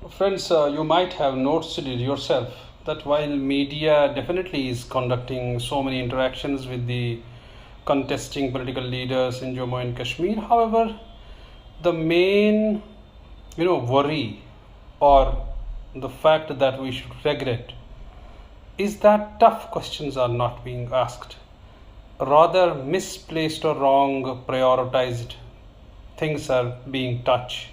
Friends, you might have noticed it yourself that while media definitely is conducting so many interactions with the contesting political leaders in Jammu and Kashmir, however, the main worry or the fact that we should regret is that tough questions are not being asked. Rather, misplaced or wrong prioritized things are being touched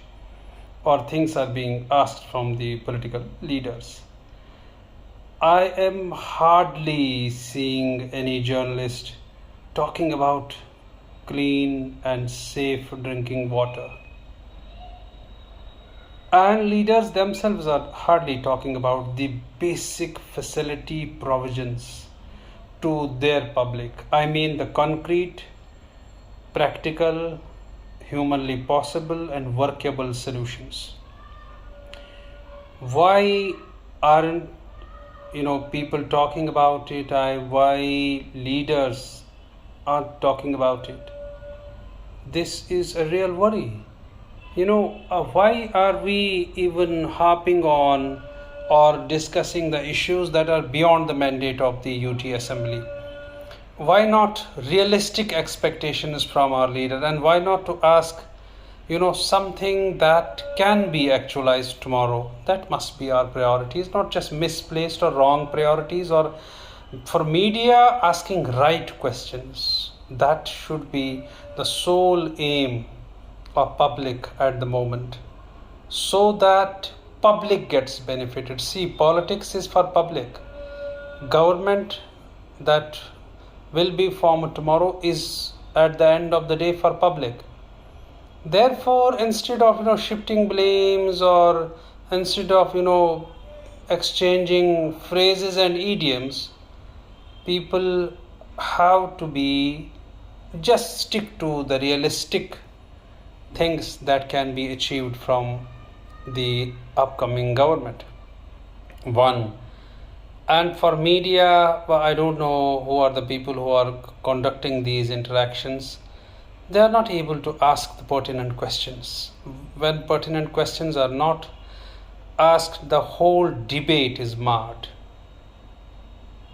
or things are being asked from the political leaders. I am hardly seeing any journalist talking about clean and safe drinking water. And leaders themselves are hardly talking about the basic facility provisions to their public. I mean, the concrete, practical, humanly possible, and workable solutions. Why aren't people talking about it? Why leaders aren't talking about it? This is a real worry. Why are we even harping on or discussing the issues that are beyond the mandate of the UT Assembly? Why not realistic expectations from our leader, and why not to ask something that can be actualized tomorrow? That must be our priorities, not just misplaced or wrong priorities, or for media asking right questions. That should be the sole aim of public at the moment, so that public gets benefited. See, politics is for public. Government that will be formed tomorrow is at the end of the day for public. Therefore, instead of shifting blames, or instead of exchanging phrases and idioms, people have to be just stick to the realistic things that can be achieved from the upcoming government. One, and for media, well, I don't know who are the people who are conducting these interactions. They are not able to ask the pertinent questions. When pertinent questions are not asked, the whole debate is marred,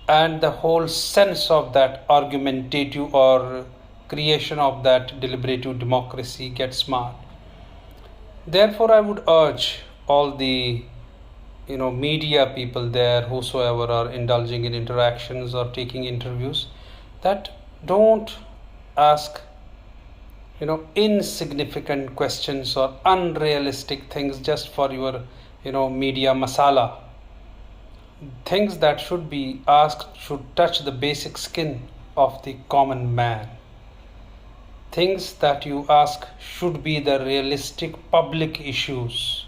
and the whole sense of that argumentative or creation of that deliberative democracy gets marred. Therefore, I would urge all the media people there, whosoever are indulging in interactions or taking interviews, that don't ask insignificant questions or unrealistic things just for your media masala. Things that should be asked should touch the basic skin of the common man. Things that you ask should be the realistic public issues.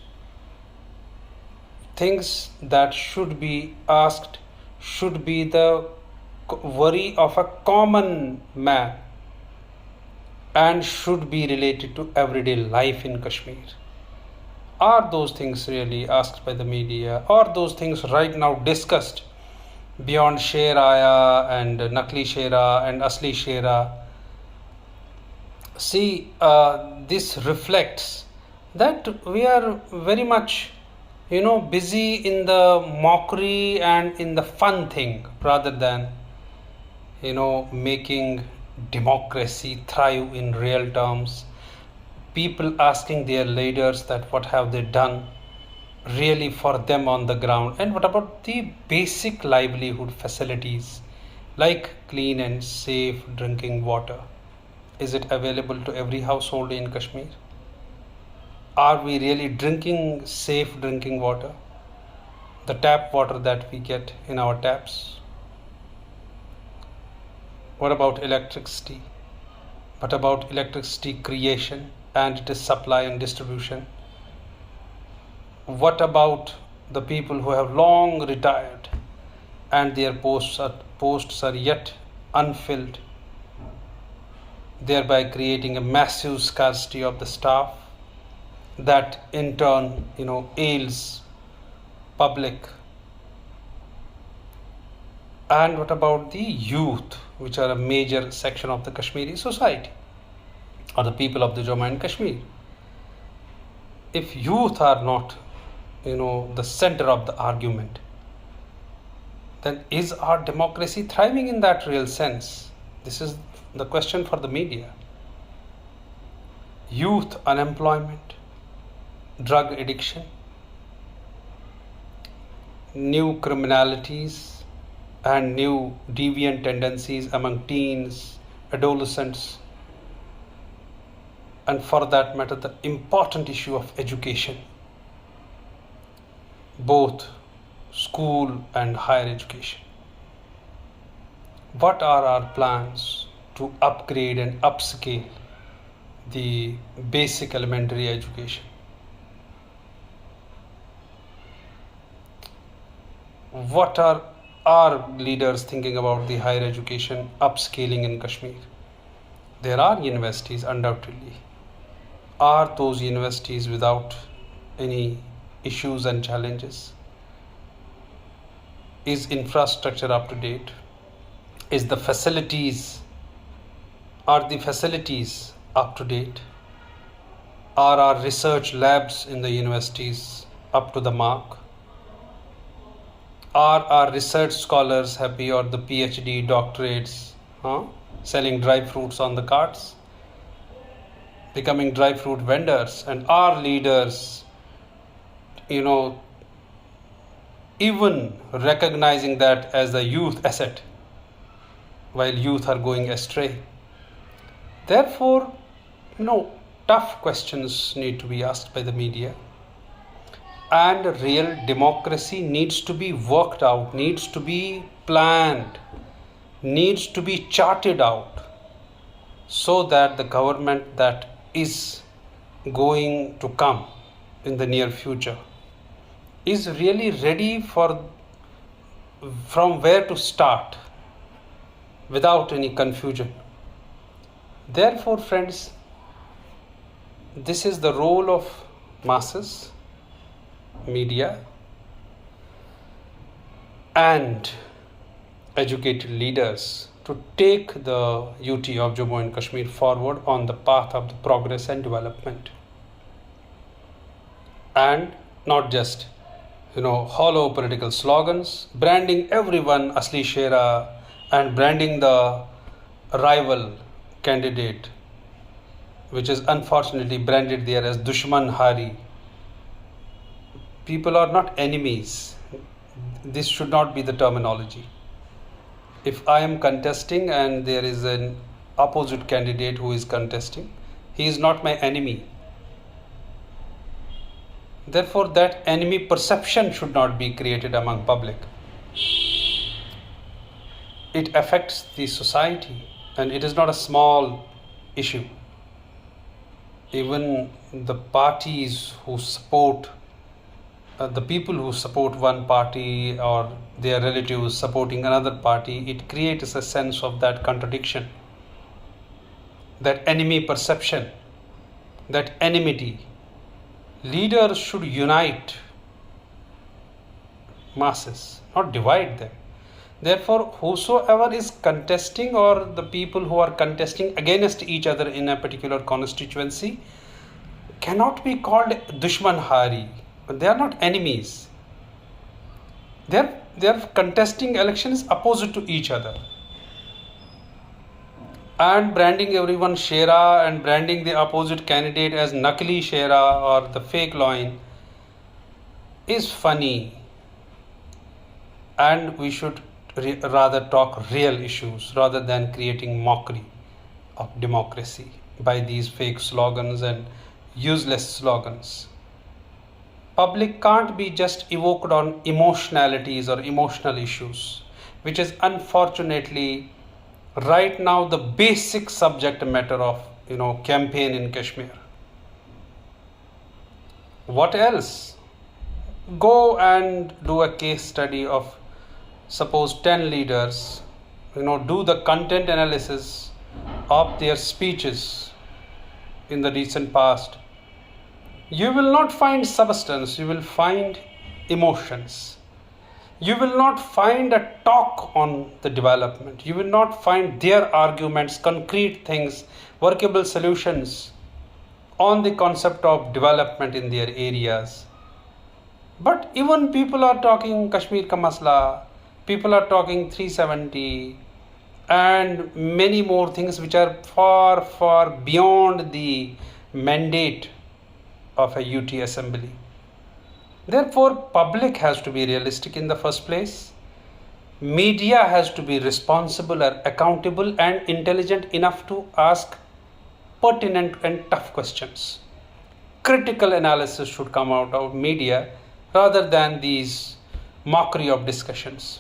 Things that should be asked should be the worry of a common man and should be related to everyday life in Kashmir. Are those things really asked by the media? Are those things right now discussed beyond Sher Aya and Nakli Shera and Asli Shera? See, this reflects that we are very much busy in the mockery and in the fun thing, rather than making democracy thrive in real terms. People asking their leaders that what have they done really for them on the ground, and what about the basic livelihood facilities like clean and safe drinking water? Is it available to every household in Kashmir? Are we really drinking safe drinking water? The tap water that we get in our taps? What about electricity? What about electricity creation and its supply and distribution? What about the people who have long retired and their posts are yet unfilled, thereby creating a massive scarcity of the staff that in turn ails public? And what about the youth, which are a major section of the Kashmiri society or the people of the Jammu and Kashmir? If youth are not the center of the argument, then is our democracy thriving in that real sense? This is the question for the media. Youth unemployment, drug addiction, new criminalities and new deviant tendencies among teens, adolescents, and for that matter, the important issue of education, both school and higher education. What are our plans to upgrade and upscale the basic elementary education? What are our leaders thinking about the higher education upscaling in Kashmir? There are universities, undoubtedly. Are those universities without any issues and challenges? Is infrastructure up to date? Are the facilities up to date? Are our research labs in the universities up to the mark? Are our research scholars happy, or the PhD doctorates selling dry fruits on the carts, becoming dry fruit vendors? And our leaders, even recognizing that as the youth asset, while youth are going astray. Therefore, tough questions need to be asked by the media, and real democracy needs to be worked out, needs to be planned, needs to be charted out, so that the government that is going to come in the near future is really ready from where to start without any confusion. Therefore, friends, this is the role of masses, media, and educated leaders to take the UT of Jammu and Kashmir forward on the path of the progress and development. And not just, hollow political slogans, branding everyone Asli Shera and branding the rival candidate, which is unfortunately branded there as Dushman Hari. People are not enemies. This should not be the terminology. If I am contesting and there is an opposite candidate who is contesting, he is not my enemy. Therefore, that enemy perception should not be created among public. It affects the society, and it is not a small issue. Even the parties who support the people who support one party or their relatives supporting another party, it creates a sense of that contradiction, that enemy perception, that enmity. Leaders should unite masses, not divide them. Therefore, whosoever is contesting, or the people who are contesting against each other in a particular constituency, cannot be called Dushman Hari. They are not enemies. Their contesting elections opposite to each other. And branding everyone Shera and branding the opposite candidate as Nakli Shera or the fake loin is funny. And we should rather talk real issues rather than creating mockery of democracy by these fake slogans and useless slogans. Public can't be just evoked on emotionalities or emotional issues, which is unfortunately right now the basic subject matter of campaign in Kashmir. What else? Go and do a case study of suppose 10 leaders, do the content analysis of their speeches in the recent past. You will not find substance, you will find emotions. You will not find a talk on the development. You will not find their arguments, concrete things, workable solutions on the concept of development in their areas. But even people are talking Kashmir ka masla, people are talking 370, and many more things which are far, far beyond the mandate of a UT assembly. Therefore, public has to be realistic in the first place. Media has to be responsible or accountable and intelligent enough to ask pertinent and tough questions. Critical analysis should come out of media rather than these mockery of discussions.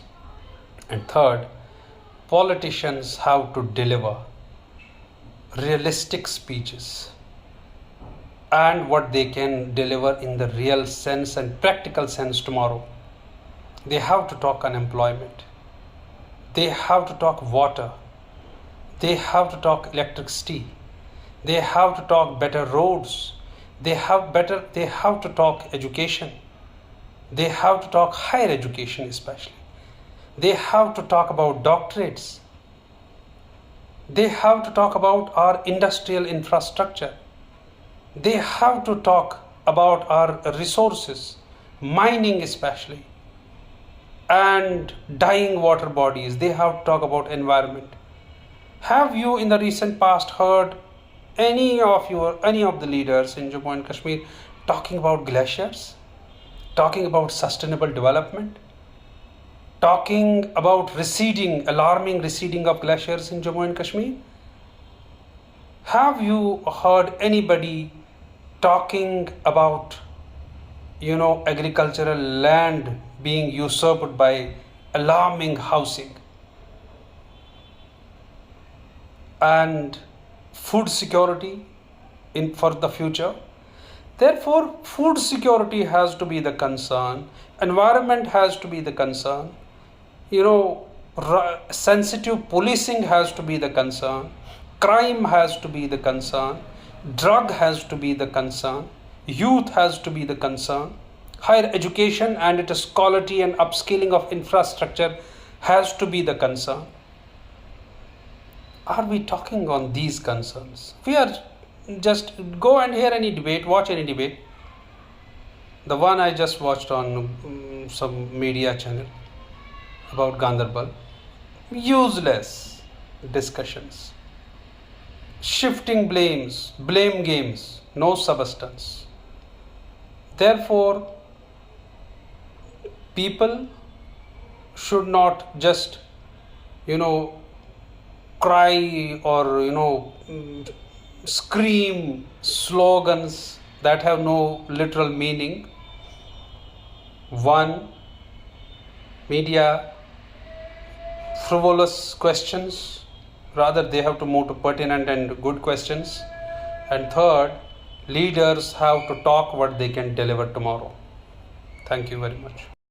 And third, politicians have to deliver realistic speeches and what they can deliver in the real sense and practical sense tomorrow. They have to talk unemployment. They have to talk water. They have to talk electricity. They have to talk better roads. They have to talk education. They have to talk higher education especially. They have to talk about doctorates. They have to talk about our industrial infrastructure. They have to talk about our resources, mining especially, and dying water bodies. They have to talk about environment. Have you in the recent past heard any of the leaders in Jammu and Kashmir talking about glaciers, talking about sustainable development, talking about alarming receding of glaciers in Jammu and Kashmir? Have you heard anybody talking about agricultural land being usurped by alarming housing and food security for the future? Therefore, food security has to be the concern, environment has to be the concern, sensitive policing has to be the concern, crime has to be the concern, drug has to be the concern, youth has to be the concern, higher education and its quality and upscaling of infrastructure has to be the concern. Are we talking on these concerns? We are just go and hear any debate, watch any debate. The one I just watched on some media channel about Gandarbal. Useless discussions. Shifting blame games, no substance. Therefore, people should not just, cry or, scream slogans that have no literal meaning. One, media frivolous questions, rather they have to move to pertinent and good questions. And third, leaders have to talk what they can deliver tomorrow. Thank you very much.